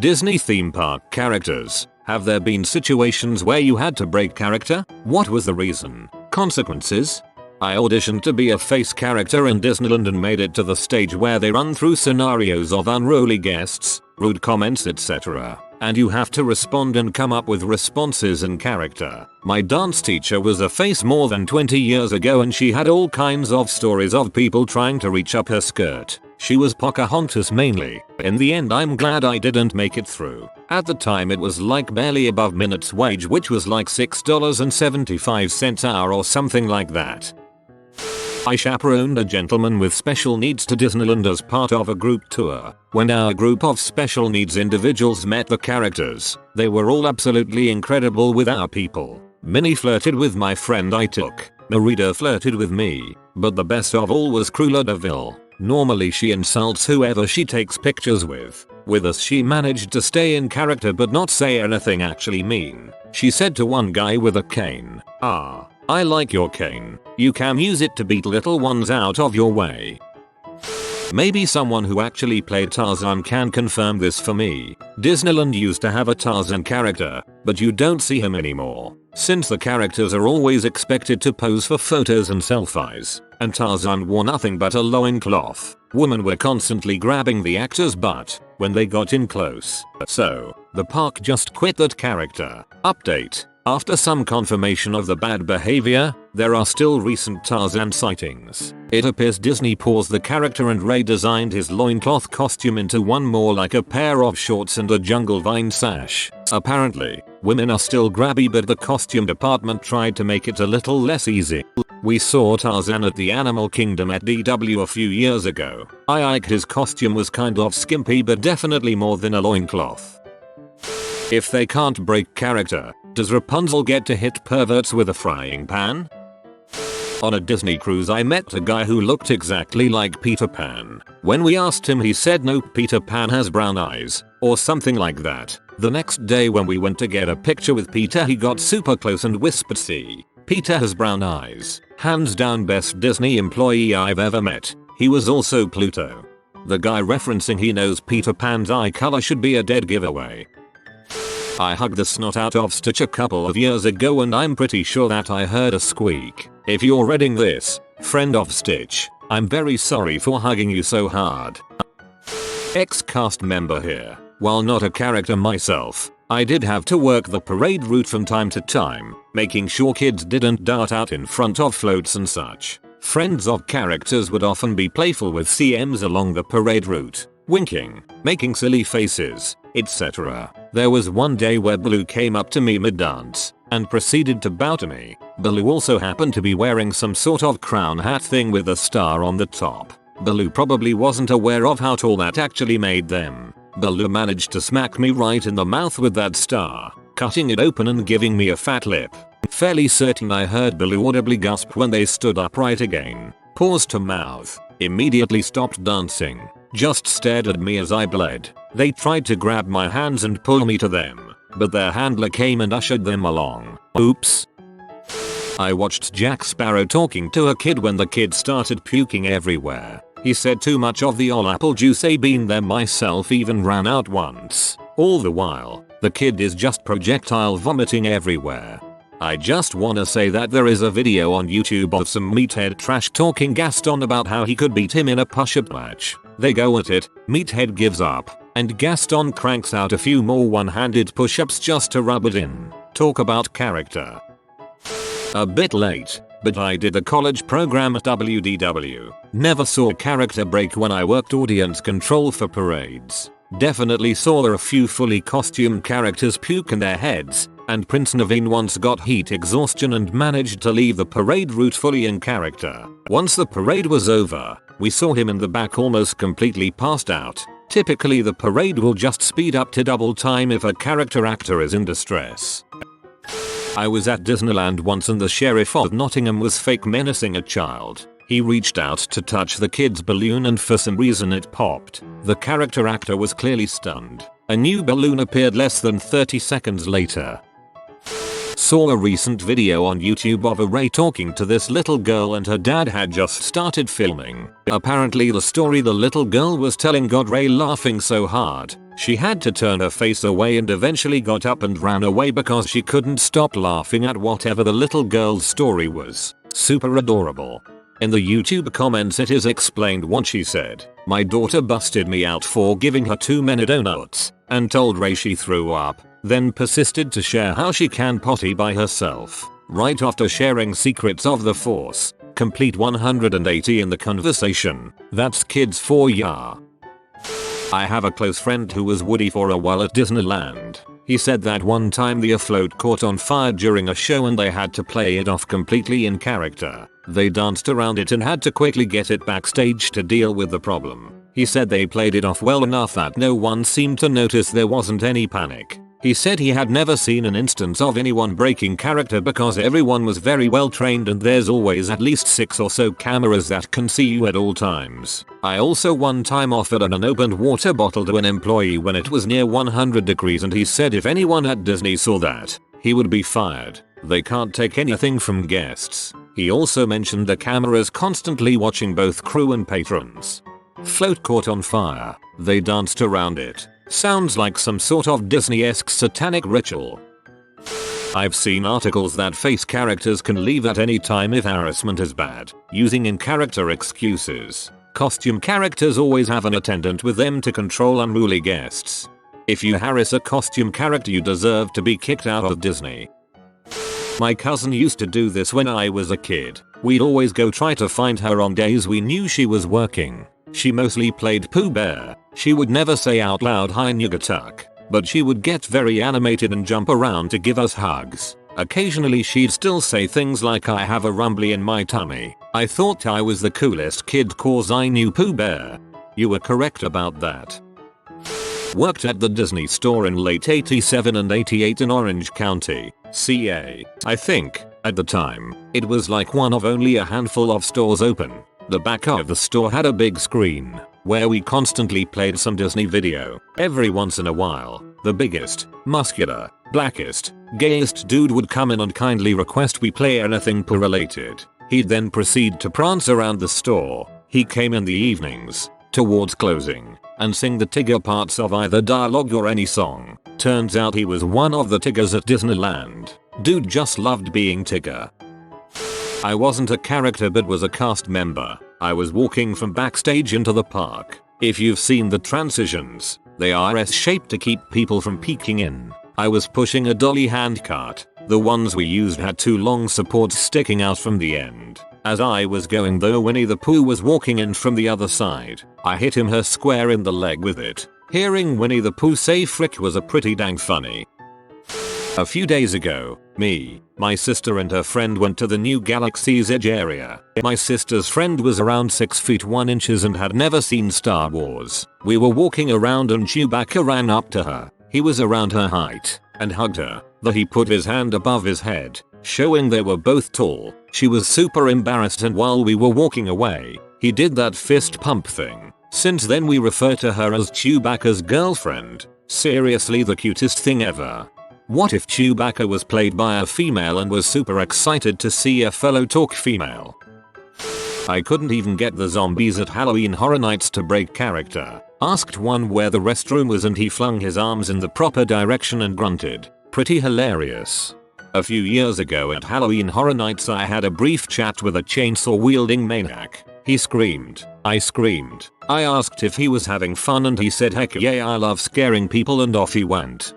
Disney theme park characters. Have there been situations where you had to break character? What was the reason? Consequences? I auditioned to be a face character in Disneyland and made it to the stage where they run through scenarios of unruly guests, rude comments, etc. And you have to respond and come up with responses in character. My dance teacher was a face more than 20 years ago and she had all kinds of stories of people trying to reach up her skirt. She was Pocahontas mainly. In the end I'm glad I didn't make it through. At the time it was like barely above minutes wage, which was like $6.75 an hour or something like that. I chaperoned a gentleman with special needs to Disneyland as part of a group tour. When our group of special needs individuals met the characters, they were all absolutely incredible with our people. Minnie flirted with my friend I took. Merida flirted with me. But the best of all was Cruella de Vil. Normally she insults whoever she takes pictures with. With us she managed to stay in character but not say anything actually mean. She said to one guy with a cane, "Ah, I like your cane. You can use it to beat little ones out of your way." Maybe someone who actually played Tarzan can confirm this for me. Disneyland used to have a Tarzan character, but you don't see him anymore. Since the characters are always expected to pose for photos and selfies, and Tarzan wore nothing but a loincloth, women were constantly grabbing the actor's butt when they got in close. So, the park just quit that character. Update. After some confirmation of the bad behavior, there are still recent Tarzan sightings. It appears Disney paused the character and redesigned his loincloth costume into one more like a pair of shorts and a jungle vine sash. Apparently, women are still grabby but the costume department tried to make it a little less easy. We saw Tarzan at the Animal Kingdom at DW a few years ago. I liked his costume was kind of skimpy but definitely more than a loincloth. If they can't break character, does Rapunzel get to hit perverts with a frying pan? On a Disney cruise I met a guy who looked exactly like Peter Pan. When we asked him he said no, Peter Pan has brown eyes, or something like that. The next day when we went to get a picture with Peter he got super close and whispered, "See, Peter has brown eyes. Hands down best Disney employee I've ever met. He was also Pluto." The guy referencing he knows Peter Pan's eye color should be a dead giveaway. I hugged the snot out of Stitch a couple of years ago and I'm pretty sure that I heard a squeak. If you're reading this, friend of Stitch, I'm very sorry for hugging you so hard. Ex-cast member here. While not a character myself, I did have to work the parade route from time to time, making sure kids didn't dart out in front of floats and such. Friends of characters would often be playful with CMs along the parade route, winking, making silly faces, etc. There was one day where Baloo came up to me mid-dance and proceeded to bow to me. Baloo also happened to be wearing some sort of crown hat thing with a star on the top. Baloo probably wasn't aware of how tall that actually made them. Baloo managed to smack me right in the mouth with that star, cutting it open and giving me a fat lip. Fairly certain I heard Baloo audibly gasp when they stood upright again. Paused to mouth, immediately stopped dancing, just stared at me as I bled. They tried to grab my hands and pull me to them, but their handler came and ushered them along. Oops. I watched Jack Sparrow talking to a kid when the kid started puking everywhere. He said too much of the all apple juice. I been there myself, even ran out once. All the while, the kid is just projectile vomiting everywhere. I just wanna say that there is a video on YouTube of some meathead trash talking Gaston about how he could beat him in a push-up match. They go at it, meathead gives up, and Gaston cranks out a few more one-handed push-ups just to rub it in. Talk about character. A bit late, but I did a college program at WDW. Never saw character break when I worked audience control for parades. Definitely saw a few fully costumed characters puke in their heads, and Prince Naveen once got heat exhaustion and managed to leave the parade route fully in character. Once the parade was over, we saw him in the back almost completely passed out. Typically the parade will just speed up to double time if a character actor is in distress. I was at Disneyland once and the sheriff of Nottingham was fake menacing a child. He reached out to touch the kid's balloon and for some reason it popped. The character actor was clearly stunned. A new balloon appeared less than 30 seconds later. Saw a recent video on YouTube of a Ray talking to this little girl and her dad had just started filming. Apparently the story the little girl was telling got Ray laughing so hard She had to turn her face away and eventually got up and ran away because she couldn't stop laughing at whatever the little girl's story was. Super adorable. In the YouTube comments it is explained what she said. My daughter busted me out for giving her too many donuts and told Ray she threw up, then persisted to share how she can potty by herself. Right after sharing secrets of the Force. Complete 180 in the conversation. That's kids for ya. I have a close friend who was Woody for a while at Disneyland. He said that one time the float caught on fire during a show and they had to play it off completely in character. They danced around it and had to quickly get it backstage to deal with the problem. He said they played it off well enough that no one seemed to notice there wasn't any panic. He said he had never seen an instance of anyone breaking character because everyone was very well trained and there's always at least 6 or so cameras that can see you at all times. I also one time offered an unopened water bottle to an employee when it was near 100 degrees and he said if anyone at Disney saw that, he would be fired. They can't take anything from guests. He also mentioned the cameras constantly watching both crew and patrons. Float caught on fire. They danced around it. Sounds like some sort of Disney-esque satanic ritual. I've seen articles that face characters can leave at any time if harassment is bad, using in-character excuses. Costume characters always have an attendant with them to control unruly guests. If you harass a costume character you deserve to be kicked out of Disney. My cousin used to do this when I was a kid. We'd always go try to find her on days we knew she was working. She mostly played Pooh Bear. She would never say out loud hi Nugatuck, but she would get very animated and jump around to give us hugs. Occasionally she'd still say things like I have a rumbly in my tummy. I thought I was the coolest kid cause I knew Pooh Bear. You were correct about that. Worked at the Disney store in late 87 and 88 in Orange County, CA. I think, at the time, it was like one of only a handful of stores open. The back of the store had a big screen, where we constantly played some Disney video. Every once in a while, the biggest, muscular, blackest, gayest dude would come in and kindly request we play anything Pooh related. He'd then proceed to prance around the store. He came in the evenings, towards closing, and sing the Tigger parts of either dialogue or any song. Turns out he was one of the Tiggers at Disneyland. Dude just loved being Tigger. I wasn't a character but was a cast member. I was walking from backstage into the park. If you've seen the transitions, they are S-shaped to keep people from peeking in. I was pushing a dolly handcart. The ones we used had 2 long supports sticking out from the end. As I was going though Winnie the Pooh was walking in from the other side. I hit him her square in the leg with it. Hearing Winnie the Pooh say frick was a pretty dang funny. A few days ago, me, my sister and her friend went to the new Galaxy's Edge area. My sister's friend was around 6 feet 1 inches and had never seen Star Wars. We were walking around and Chewbacca ran up to her. He was around her height and hugged her. Then he put his hand above his head, showing they were both tall. She was super embarrassed and while we were walking away, he did that fist pump thing. Since then we refer to her as Chewbacca's girlfriend. Seriously the cutest thing ever. What if Chewbacca was played by a female and was super excited to see a fellow talk female? I couldn't even get the zombies at Halloween Horror Nights to break character. Asked one where the restroom was and he flung his arms in the proper direction and grunted. Pretty hilarious. A few years ago at Halloween Horror Nights I had a brief chat with a chainsaw wielding maniac. He screamed. I screamed. I asked if he was having fun and he said heck yeah I love scaring people and off he went.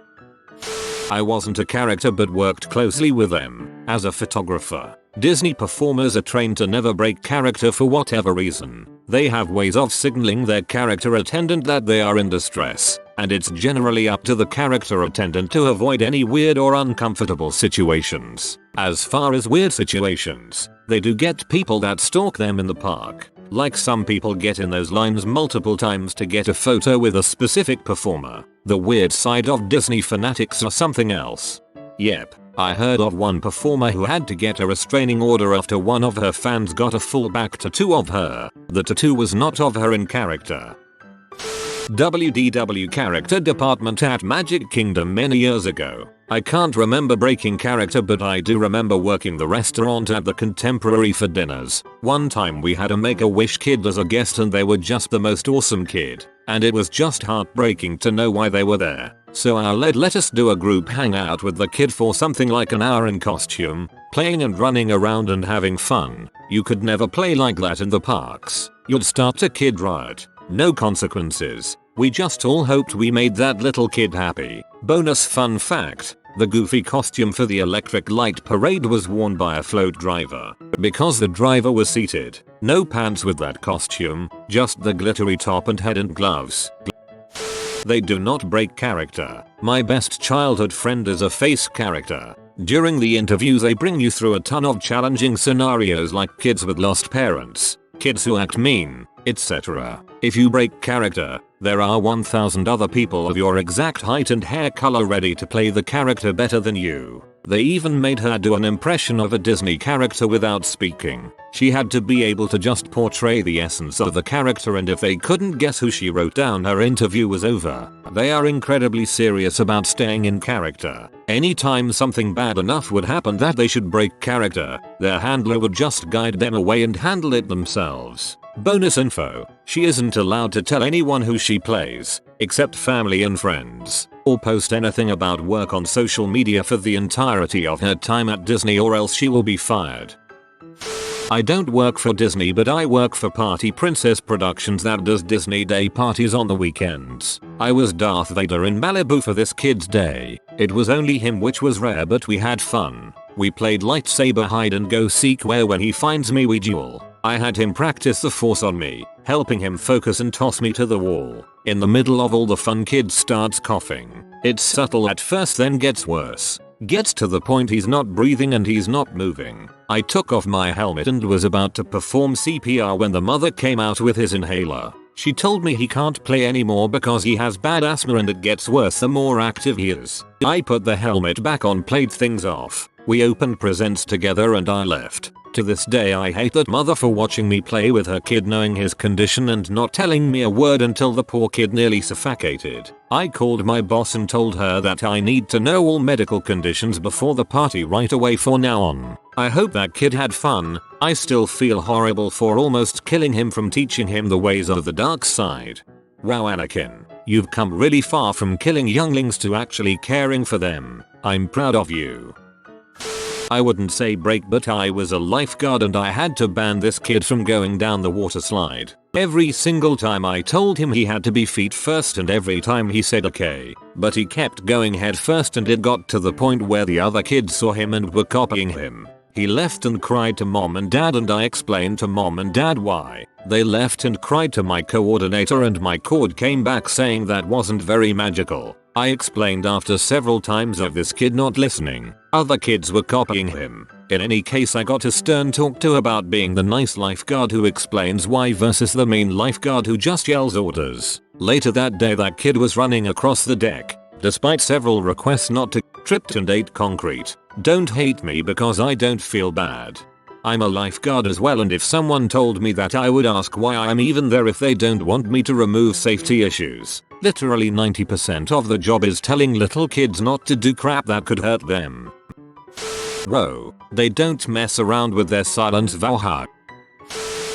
I wasn't a character but worked closely with them as a photographer. Disney performers are trained to never break character for whatever reason. They have ways of signaling their character attendant that they are in distress, and it's generally up to the character attendant to avoid any weird or uncomfortable situations. As far as weird situations, they do get people that stalk them in the park. Like some people get in those lines multiple times to get a photo with a specific performer. The weird side of Disney fanatics are something else. Yep, I heard of one performer who had to get a restraining order after one of her fans got a full back tattoo of her. The tattoo was not of her in character. WDW character department at Magic Kingdom many years ago. I can't remember breaking character, but I do remember working the restaurant at the Contemporary for dinners. One time we had a Make-A-Wish kid as a guest and they were just the most awesome kid. And it was just heartbreaking to know why they were there. So our lead let us do a group hangout with the kid for something like an hour in costume, playing and running around and having fun. You could never play like that in the parks. You'd start a kid riot. No consequences. We just all hoped we made that little kid happy. Bonus fun fact. The goofy costume for the electric light parade was worn by a float driver. Because the driver was seated. No pants with that costume, just the glittery top and head and gloves. They do not break character. My best childhood friend is a face character. During the interviews they bring you through a ton of challenging scenarios like kids with lost parents, kids who act mean, etc. If you break character, there are 1000 other people of your exact height and hair color ready to play the character better than you. They even made her do an impression of a Disney character without speaking. She had to be able to just portray the essence of the character, and if they couldn't guess who she wrote down, her interview was over. They are incredibly serious about staying in character. Anytime something bad enough would happen that they should break character, their handler would just guide them away and handle it themselves. Bonus info, she isn't allowed to tell anyone who she plays, except family and friends, or post anything about work on social media for the entirety of her time at Disney, or else she will be fired. I don't work for Disney, but I work for Party Princess Productions that does Disney Day parties on the weekends. I was Darth Vader in Malibu for this kid's day. It was only him, which was rare, but we had fun. We played lightsaber hide and go seek, where when he finds me we duel. I had him practice the force on me, helping him focus and toss me to the wall. In the middle of all the fun, kid starts coughing. It's subtle at first, then gets worse. Gets to the point he's not breathing and he's not moving. I took off my helmet and was about to perform CPR when the mother came out with his inhaler. She told me he can't play anymore because he has bad asthma and it gets worse the more active he is. I put the helmet back on, played things off. We opened presents together and I left. To this day I hate that mother for watching me play with her kid, knowing his condition and not telling me a word until the poor kid nearly suffocated. I called my boss and told her that I need to know all medical conditions before the party right away from now on. I hope that kid had fun. I still feel horrible for almost killing him from teaching him the ways of the dark side. Wow, Anakin, you've come really far from killing younglings to actually caring for them. I'm proud of you. I wouldn't say break, but I was a lifeguard and I had to ban this kid from going down the water slide. Every single time I told him he had to be feet first, and every time he said okay. But he kept going head first, and it got to the point where the other kids saw him and were copying him. He left and cried to mom and dad, and I explained to mom and dad why. They left and cried to my coordinator, and my cord came back saying that wasn't very magical. I explained after several times of this kid not listening. Other kids were copying him. In any case, I got a stern talk to about being the nice lifeguard who explains why versus the mean lifeguard who just yells orders. Later that day, that kid was running across the deck. Despite several requests not to, tripped and ate concrete. Don't hate me because I don't feel bad. I'm a lifeguard as well, and if someone told me that, I would ask why I'm even there if they don't want me to remove safety issues. Literally 90% of the job is telling little kids not to do crap that could hurt them. Bro, they don't mess around with their silence vow.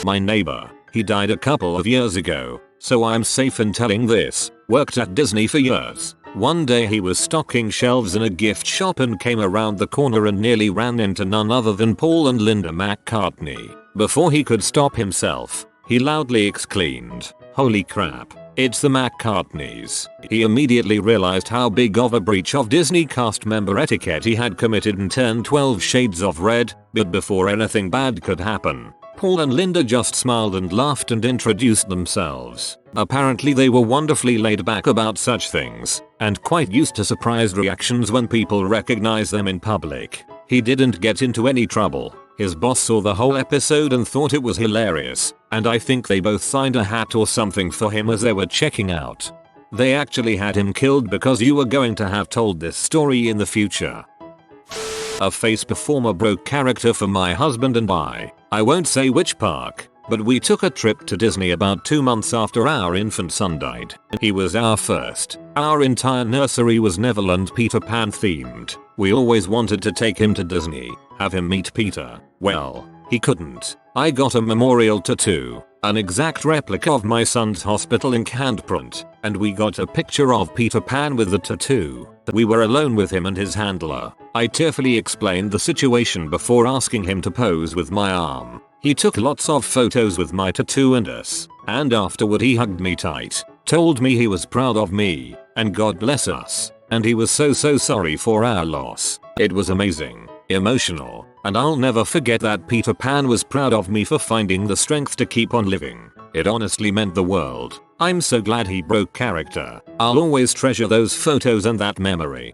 My neighbor, he died a couple of years ago, so I'm safe in telling this. Worked at Disney for years. One day he was stocking shelves in a gift shop and came around the corner and nearly ran into none other than Paul and Linda McCartney. Before he could stop himself, he loudly exclaimed, "Holy crap, it's the McCartneys." He immediately realized how big of a breach of Disney cast member etiquette he had committed and turned 12 shades of red, but before anything bad could happen, Paul and Linda just smiled and laughed and introduced themselves. Apparently they were wonderfully laid back about such things, and quite used to surprised reactions when people recognize them in public. He didn't get into any trouble. His boss saw the whole episode and thought it was hilarious, and I think they both signed a hat or something for him as they were checking out. They actually had him killed because you were going to have told this story in the future. A face performer broke character for my husband and I won't say which park. but we took a trip to Disney about 2 months after our infant son died. He was our first. Our entire nursery was Neverland Peter Pan themed. We always wanted to take him to Disney, have him meet Peter. Well, he couldn't. I got a memorial tattoo, an exact replica of my son's hospital ink handprint, and we got a picture of Peter Pan with the tattoo. We were alone with him and his handler. I tearfully explained the situation before asking him to pose with my arm. He took lots of photos with my tattoo and us, and afterward he hugged me tight, told me he was proud of me, and God bless us, and he was so sorry for our loss. It was amazing, emotional, and I'll never forget that Peter Pan was proud of me for finding the strength to keep on living. It honestly meant the world. I'm so glad he broke character. I'll always treasure those photos and that memory.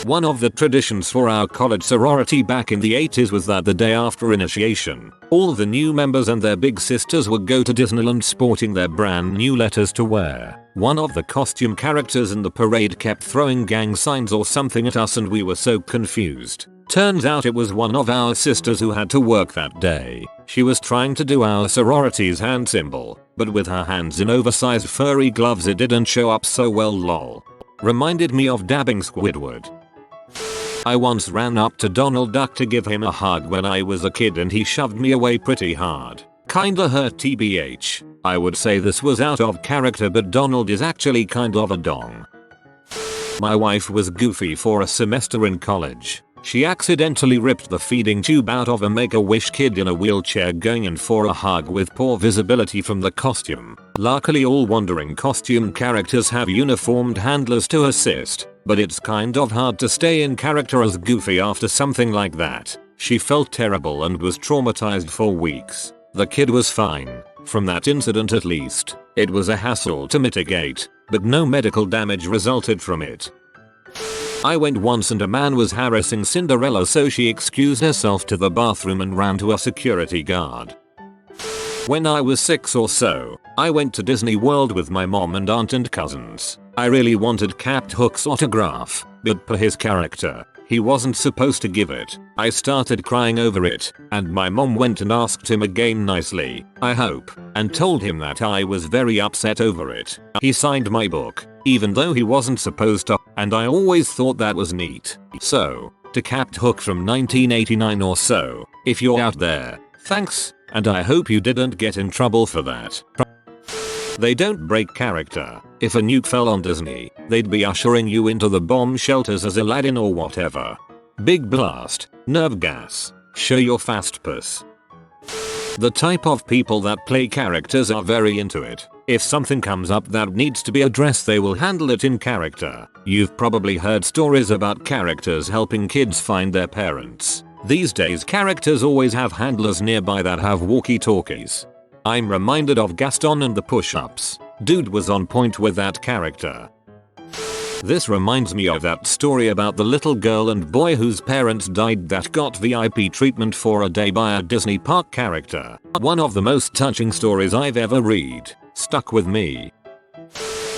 One of the traditions for our college sorority back in the 80s was that the day after initiation, all the new members and their big sisters would go to Disneyland sporting their brand new letters to wear. One of the costume characters in the parade kept throwing gang signs or something at us and we were so confused. Turns out it was one of our sisters who had to work that day. She was trying to do our sorority's hand symbol, but with her hands in oversized furry gloves it didn't show up so well lol. Reminded me of dabbing Squidward. I once ran up to Donald Duck to give him a hug when I was a kid and he shoved me away pretty hard. Kinda hurt tbh. I would say this was out of character but Donald is actually kind of a dong. My wife was goofy for a semester in college. She accidentally ripped the feeding tube out of a Make-A-Wish kid in a wheelchair going in for a hug with poor visibility from the costume. Luckily all wandering costume characters have uniformed handlers to assist, but it's kind of hard to stay in character as Goofy after something like that. She felt terrible and was traumatized for weeks. The kid was fine, from that incident at least. It was a hassle to mitigate, but no medical damage resulted from it. I went once and a man was harassing Cinderella so she excused herself to the bathroom and ran to a security guard. When I was 6 or so, I went to Disney World with my mom and aunt and cousins. I really wanted Captain Hook's autograph, but per his character, he wasn't supposed to give it. I started crying over it, and my mom went and asked him again nicely, I hope, and told him that I was very upset over it. He signed my book, even though he wasn't supposed to, and I always thought that was neat. So, to Captain Hook from 1989 or so, if you're out there, thanks, and I hope you didn't get in trouble for that. They don't break character. If a nuke fell on Disney, they'd be ushering you into the bomb shelters as Aladdin or whatever. Big blast, nerve gas, show your fast puss. The type of people that play characters are very into it. If something comes up that needs to be addressed they will handle it in character. You've probably heard stories about characters helping kids find their parents. These days characters always have handlers nearby that have walkie-talkies. I'm reminded of Gaston and the push-ups. Dude was on point with that character. This reminds me of that story about the little girl and boy whose parents died that got VIP treatment for a day by a Disney park character. One of the most touching stories I've ever read. Stuck with me.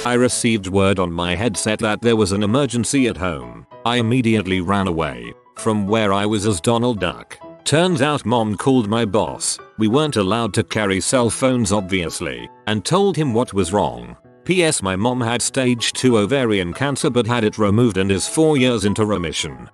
I received word on my headset that there was an emergency at home. I immediately ran away from where I was as Donald Duck. Turns out mom called my boss, we weren't allowed to carry cell phones obviously, and told him what was wrong. PS my mom had stage 2 ovarian cancer but had it removed and is 4 years into remission.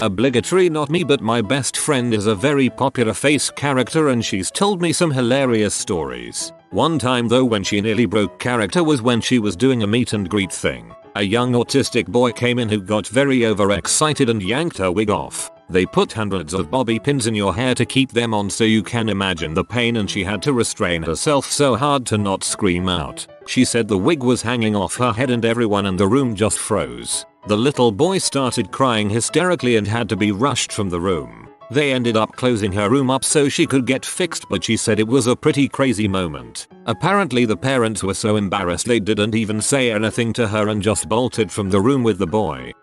Obligatory not me but my best friend is a very popular face character and she's told me some hilarious stories. One time though when she nearly broke character was when she was doing a meet and greet thing. A young autistic boy came in who got very overexcited and yanked her wig off. They put hundreds of bobby pins in your hair to keep them on so you can imagine the pain and she had to restrain herself so hard to not scream out. She said the wig was hanging off her head and everyone in the room just froze. The little boy started crying hysterically and had to be rushed from the room. They ended up closing her room up so she could get fixed but she said it was a pretty crazy moment. Apparently the parents were so embarrassed they didn't even say anything to her and just bolted from the room with the boy.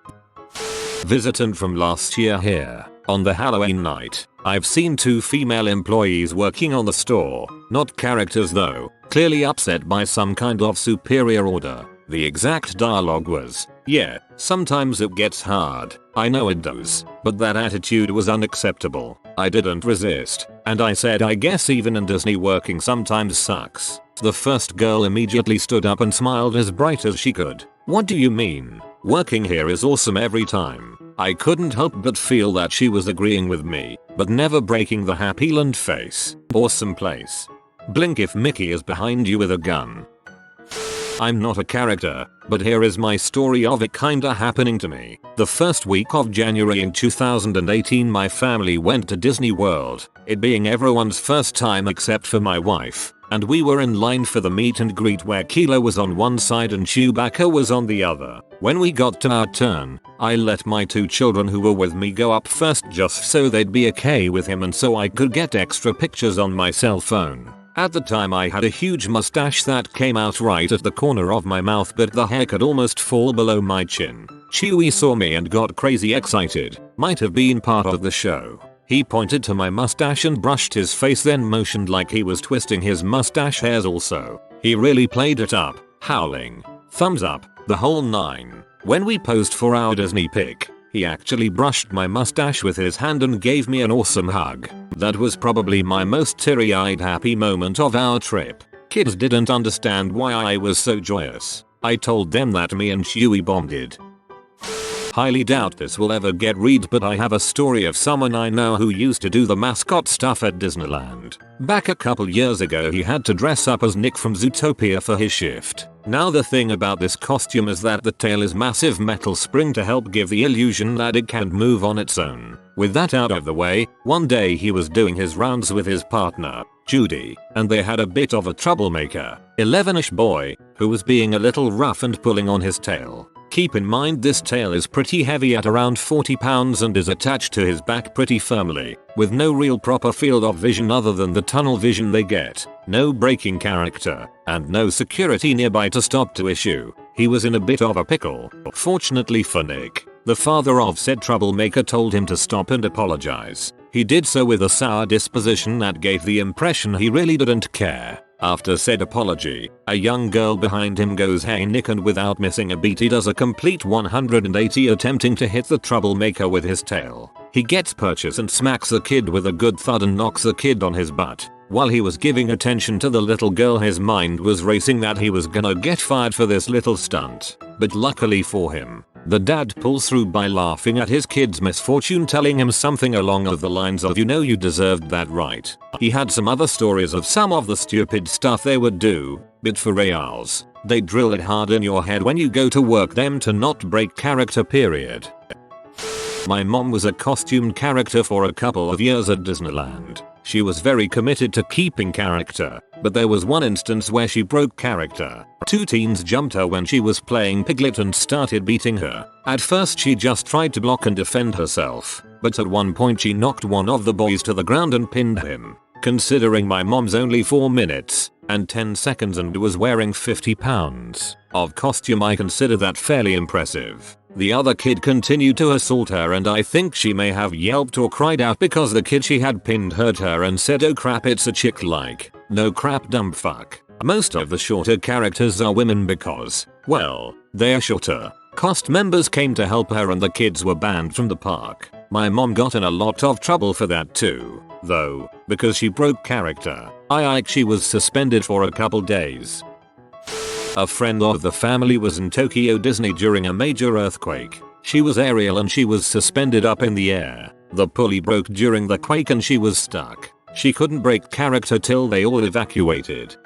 Visitant from last year here. On the Halloween night, I've seen 2 female employees working on the store, not characters though, clearly upset by some kind of superior order. The exact dialogue was, "Yeah, sometimes it gets hard. I know it does." But that attitude was unacceptable. I didn't resist, and I said, "I guess even in Disney working sometimes sucks." The first girl immediately stood up and smiled as bright as she could. "What do you mean? Working here is awesome every time." I couldn't help but feel that she was agreeing with me, but never breaking the happy land face. Awesome place. Blink if Mickey is behind you with a gun. I'm not a character, but here is my story of it kinda happening to me. The first week of January in 2018 my family went to Disney World, it being everyone's first time except for my wife, and we were in line for the meet and greet where Kilo was on one side and Chewbacca was on the other. When we got to our turn, I let my 2 children who were with me go up first just so they'd be okay with him and so I could get extra pictures on my cell phone. At the time I had a huge mustache that came out right at the corner of my mouth but the hair could almost fall below my chin. Chewie saw me and got crazy excited, might have been part of the show. He pointed to my mustache and brushed his face then motioned like he was twisting his mustache hairs also. He really played it up, howling, thumbs up, the whole 9. When we posed for our Disney pic, he actually brushed my mustache with his hand and gave me an awesome hug. That was probably my most teary-eyed happy moment of our trip. Kids didn't understand why I was so joyous. I told them that me and Chewie bonded. Highly doubt this will ever get read but I have a story of someone I know who used to do the mascot stuff at Disneyland. Back a couple years ago he had to dress up as Nick from Zootopia for his shift. Now the thing about this costume is that the tail is massive metal spring to help give the illusion that it can move on its own. With that out of the way, one day he was doing his rounds with his partner, Judy, and they had a bit of a troublemaker, 11ish boy, who was being a little rough and pulling on his tail. Keep in mind this tail is pretty heavy at around 40 pounds and is attached to his back pretty firmly, with no real proper field of vision other than the tunnel vision they get, no braking character, and no security nearby to stop to issue. He was in a bit of a pickle. Fortunately for Nick, the father of said troublemaker told him to stop and apologize. He did so with a sour disposition that gave the impression he really didn't care. After said apology, a young girl behind him goes, "Hey Nick," and without missing a beat he does a complete 180 attempting to hit the troublemaker with his tail. He gets purchase and smacks the kid with a good thud and knocks the kid on his butt. While he was giving attention to the little girl his mind was racing that he was gonna get fired for this little stunt. But luckily for him, the dad pulls through by laughing at his kid's misfortune, telling him something along the lines of, "You know you deserved that, right?" He had some other stories of some of the stupid stuff they would do, but for reals, they drill it hard in your head when you go to work them to not break character period. My mom was a costumed character for a couple of years at Disneyland. She was very committed to keeping character, but there was one instance where she broke character. 2 teens jumped her when she was playing Piglet and started beating her. At first she just tried to block and defend herself, but at one point she knocked one of the boys to the ground and pinned him. Considering my mom's only 4 minutes and 10 seconds and was wearing 50 pounds of costume, I consider that fairly impressive. The other kid continued to assault her and I think she may have yelped or cried out because the kid she had pinned heard her and said, "Oh crap, it's a chick," like, no crap, dumb fuck. Most of the shorter characters are women because, well, they're shorter. Cast members came to help her and the kids were banned from the park. My mom got in a lot of trouble for that too, though, because she broke character. She was suspended for a couple days. A friend of the family was in Tokyo Disney during a major earthquake. She was Ariel and she was suspended up in the air. The pulley broke during the quake and she was stuck. She couldn't break character till they all evacuated.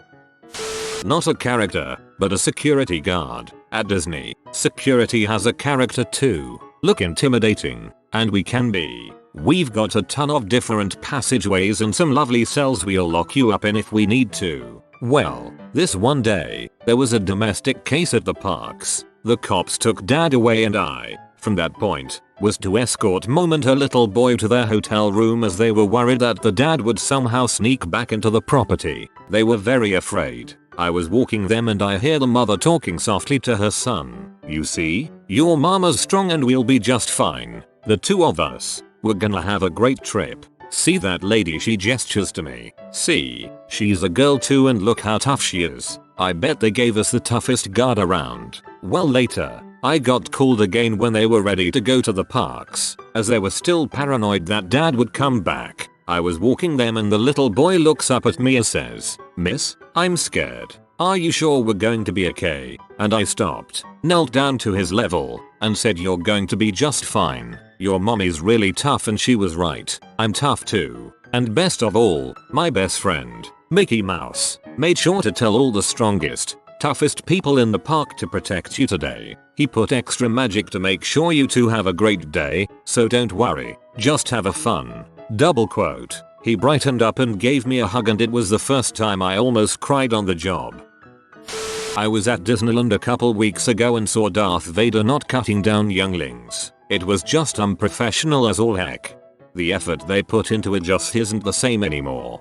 Not a character, but a security guard. At Disney, security has a character too. Look intimidating, and we can be. We've got a ton of different passageways and some lovely cells we'll lock you up in if we need to. Well, this one day, there was a domestic case at the parks. The cops took dad away and I, from that point, was to escort mom and her little boy to their hotel room as they were worried that the dad would somehow sneak back into the property. They were very afraid. I was walking them and I hear the mother talking softly to her son. "You see, your mama's strong and we'll be just fine. The 2 of us, we're gonna have a great trip." See that lady, she gestures to me. See, she's a girl too and look how tough she is. I bet they gave us the toughest guard around. Well, later, I got called again when they were ready to go to the parks, as they were still paranoid that dad would come back. I was walking them and the little boy looks up at me and says, "Miss, I'm scared. Are you sure we're going to be okay?" And I stopped, knelt down to his level, and said, "You're going to be just fine. Your mommy's really tough," and she was right. I'm tough too. And best of all, my best friend, Mickey Mouse, made sure to tell all the strongest, toughest people in the park to protect you today. He put extra magic to make sure you two have a great day, so don't worry, just have a fun. Double quote. He brightened up and gave me a hug, and it was the first time I almost cried on the job. I was at Disneyland a couple weeks ago and saw Darth Vader not cutting down younglings. It was just unprofessional as all heck. The effort they put into it just isn't the same anymore.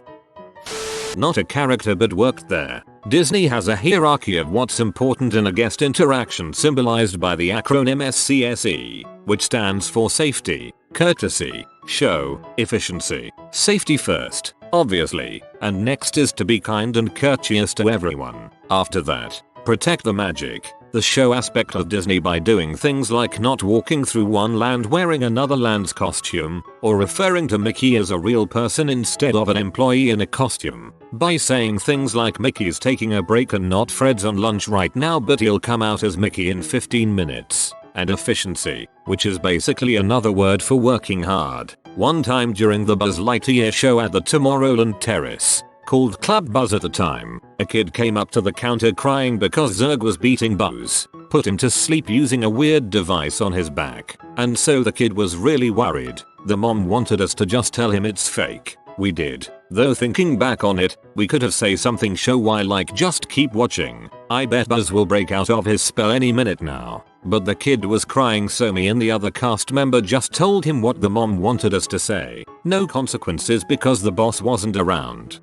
Not a character but worked there. Disney has a hierarchy of what's important in a guest interaction, symbolized by the acronym SCSE, which stands for safety, courtesy, show, efficiency. Safety first, obviously, and next is to be kind and courteous to everyone. After that, protect the magic, the show aspect of Disney by doing things like not walking through one land wearing another land's costume, or referring to Mickey as a real person instead of an employee in a costume, by saying things like Mickey's taking a break and not Fred's on lunch right now but he'll come out as Mickey in 15 minutes. And efficiency, which is basically another word for working hard. One time during the Buzz Lightyear show at the Tomorrowland Terrace, called Club Buzz at the time, a kid came up to the counter crying because Zurg was beating Buzz, put him to sleep using a weird device on his back, and so the kid was really worried. The mom wanted us to just tell him it's fake. We did, though thinking back on it, we could have said something show why, like just keep watching. I bet Buzz will break out of his spell any minute now. But the kid was crying, so me and the other cast member just told him what the mom wanted us to say. No consequences because the boss wasn't around.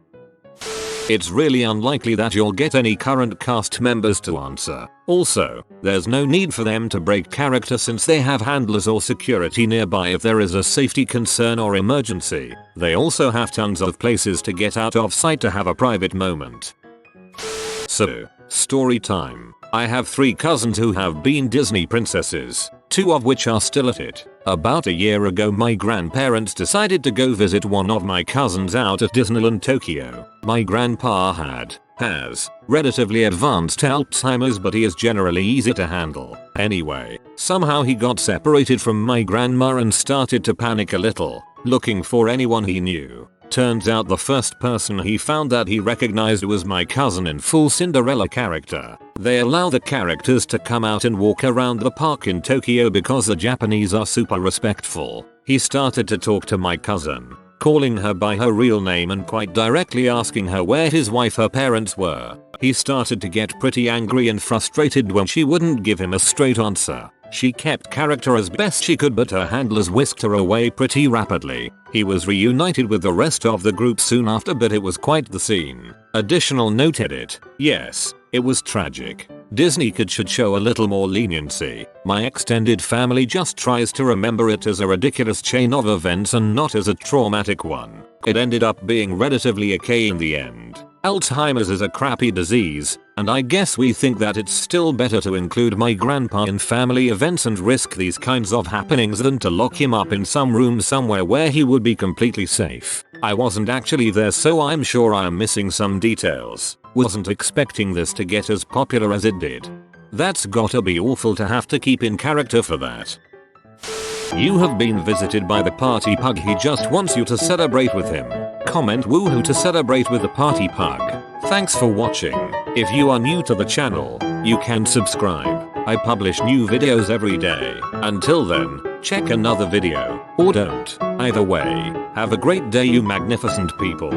It's really unlikely that you'll get any current cast members to answer. Also, there's no need for them to break character since they have handlers or security nearby if there is a safety concern or emergency. They also have tons of places to get out of sight to have a private moment. So, story time. I have 3 cousins who have been Disney princesses, 2 of which are still at it. About a year ago my grandparents decided to go visit one of my cousins out at Disneyland Tokyo. My grandpa has relatively advanced Alzheimer's, but he is generally easy to handle. Anyway, somehow he got separated from my grandma and started to panic a little, looking for anyone he knew. Turns out the first person he found that he recognized was my cousin in full Cinderella character. They allow the characters to come out and walk around the park in Tokyo because the Japanese are super respectful. He started to talk to my cousin, calling her by her real name and quite directly asking her where his wife, her parents were. He started to get pretty angry and frustrated when she wouldn't give him a straight answer. She kept character as best she could, but her handlers whisked her away pretty rapidly. He was reunited with the rest of the group soon after, but it was quite the scene. Additional note edit. Yes, it was tragic. Disney should show a little more leniency. My extended family just tries to remember it as a ridiculous chain of events and not as a traumatic one. It ended up being relatively okay in the end. Alzheimer's is a crappy disease, and I guess we think that it's still better to include my grandpa in family events and risk these kinds of happenings than to lock him up in some room somewhere where he would be completely safe. I wasn't actually there, so I'm sure I am missing some details. Wasn't expecting this to get as popular as it did. That's gotta be awful to have to keep in character for that. You have been visited by the party pug. He just wants you to celebrate with him. Comment woohoo to celebrate with the party pug. Thanks for watching. If you are new to the channel, you can subscribe. I publish new videos every day. Until then, check another video, or don't. Either way, have a great day you magnificent people.